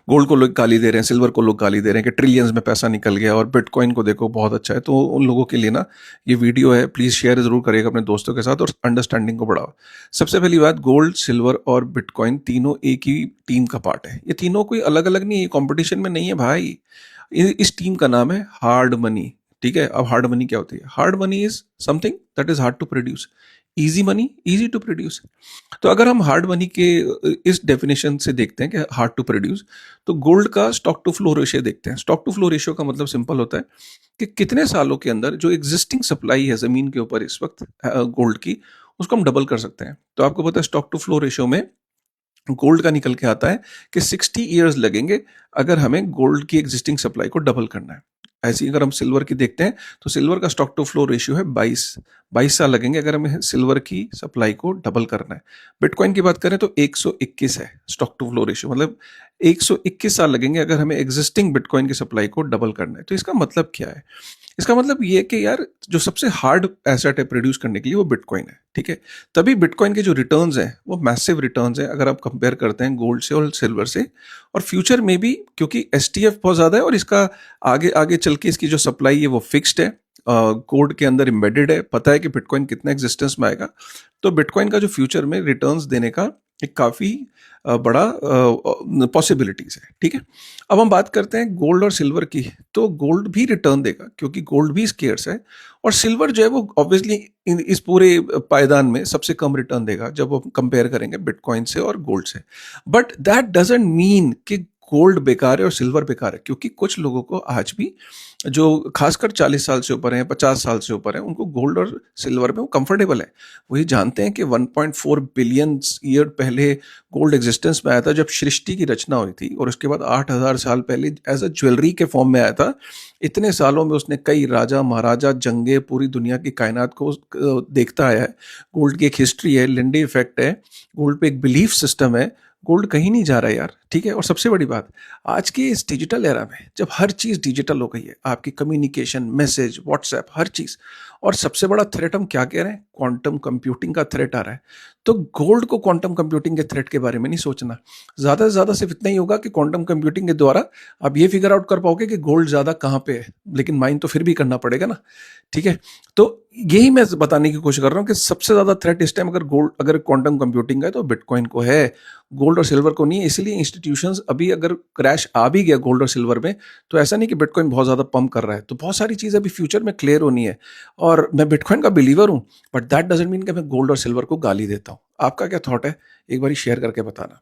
Gold को लोग गाली दे रहे हैं, सिल्वर को लोग गाली दे रहे हैं कि ट्रिलियंस में पैसा निकल गया और बिटकॉइन को देखो बहुत अच्छा है। तो उन लोगों के लिए ना ये वीडियो है, प्लीज़ शेयर ज़रूर करिएगा अपने दोस्तों के साथ और अंडरस्टैंडिंग को बढ़ाओ। सबसे पहली बात, गोल्ड, सिल्वर और बिटकॉइन तीनों एक ही टीम का पार्ट है। ये तीनों कोई अलग अलग नहीं है, कॉम्पिटिशन में नहीं है भाई। इस टीम का नाम है हार्ड मनी। ठीक है, अब हार्ड मनी क्या होती है? Hard money is something that is hard to produce, easy money easy to produce. तो अगर हम हार्ड मनी के इस डेफिनेशन से देखते हैं कि हार्ड टू प्रोड्यूस, तो गोल्ड का स्टॉक टू फ्लो रेशियो देखते हैं। स्टॉक टू फ्लो रेशियो का मतलब सिंपल होता है कि कितने सालों के अंदर जो एग्जिस्टिंग सप्लाई है जमीन के ऊपर इस वक्त गोल्ड की, उसको हम डबल कर सकते हैं। तो आपको पता है स्टॉक टू फ्लो रेशियो में गोल्ड का निकल के आता है कि 60 ईयर्स लगेंगे अगर हमें गोल्ड की एग्जिस्टिंग सप्लाई को डबल करना है। ऐसे ही अगर हम सिल्वर की देखते हैं तो सिल्वर का स्टॉक टू फ्लो रेशियो है 22 साल लगेंगे अगर हमें सिल्वर की सप्लाई को डबल करना है। बिटकॉइन की बात करें तो 121 है स्टॉक टू फ्लो रेशियो, मतलब 121 साल लगेंगे अगर हमें एग्जिस्टिंग बिटकॉइन की सप्लाई को डबल करना है। तो इसका मतलब क्या है? इसका मतलब ये कि यार जो सबसे हार्ड एसेट है प्रोड्यूस करने के लिए वो बिटकॉइन है। ठीक है, तभी बिटकॉइन के जो रिटर्न्स हैं वो मैसिव रिटर्न्स हैं अगर आप कंपेयर करते हैं गोल्ड से और सिल्वर से। और फ्यूचर में भी, क्योंकि एसटीएफ बहुत ज़्यादा है और इसका आगे आगे चल के इसकी जो सप्लाई है वो फिक्स्ड है, कोड के अंदर एम्बेडेड है, पता है कि बिटकॉइन कितना एग्जिस्टेंस में आएगा। तो बिटकॉइन का जो फ्यूचर में रिटर्न्स देने का एक काफ़ी बड़ा पॉसिबिलिटीज है। ठीक है, अब हम बात करते हैं गोल्ड और सिल्वर की। तो गोल्ड भी रिटर्न देगा क्योंकि गोल्ड भी स्केर्स है, और सिल्वर जो है वो ऑब्वियसली इस पूरे पायदान में सबसे कम रिटर्न देगा जब हम कंपेयर करेंगे बिटकॉइन से और गोल्ड से। बट दैट डजंट मीन कि गोल्ड बेकार है और सिल्वर बेकार है, क्योंकि कुछ लोगों को आज भी, जो खासकर 40 साल से ऊपर हैं, 50 साल से ऊपर हैं, उनको गोल्ड और सिल्वर में वो कंफर्टेबल है। वो ये जानते हैं कि 1.4 बिलियन ईयर पहले गोल्ड एग्जिस्टेंस में आया था जब सृष्टि की रचना हुई थी, और उसके बाद 8,000 साल पहले एज अ ज्वेलरी के फॉर्म में आया था। इतने सालों में उसने कई राजा महाराजा, जंगे, पूरी दुनिया की कायनात को देखता आया है। गोल्ड की एक हिस्ट्री है, लिंडे इफेक्ट है, गोल्ड पे एक बिलीफ सिस्टम है। गोल्ड कहीं नहीं जा रहा है यार। ठीक है, और सबसे बड़ी बात, आज के इस डिजिटल एरा में जब हर चीज़ डिजिटल हो गई है, आपकी कम्युनिकेशन, मैसेज, व्हाट्सएप, हर चीज़, और सबसे बड़ा थ्रेट हम क्या कह रहे हैं? क्वांटम कंप्यूटिंग का थ्रेट आ रहा है। तो गोल्ड को क्वांटम कंप्यूटिंग के थ्रेट के बारे में नहीं सोचना। ज़्यादा से ज़्यादा सिर्फ इतना ही होगा कि क्वांटम कंप्यूटिंग के द्वारा आप ये फिगर आउट कर पाओगे कि गोल्ड ज़्यादा कहाँ पे है, लेकिन माइन तो फिर भी करना पड़ेगा ना। ठीक है, तो यही मैं बताने की कोशिश कर रहा हूँ कि सबसे ज़्यादा थ्रेट इस टाइम अगर क्वांटम कंप्यूटिंग है तो बिटकॉइन को है, गोल्ड और सिल्वर को नहीं है। इसलिए इंस्टीट्यूशंस अभी अगर क्रैश आ भी गया गोल्ड और सिल्वर में, तो ऐसा नहीं कि बिटकॉइन बहुत ज़्यादा पंप कर रहा है। तो बहुत सारी चीज़ें अभी फ्यूचर में क्लियर होनी है, और मैं बिटकॉइन का बिलीवर हूँ, बट दैट डजंट मीन कि मैं गोल्ड और सिल्वर को गाली देता हूँ। आपका क्या थॉट है? एक बार शेयर करके बताना।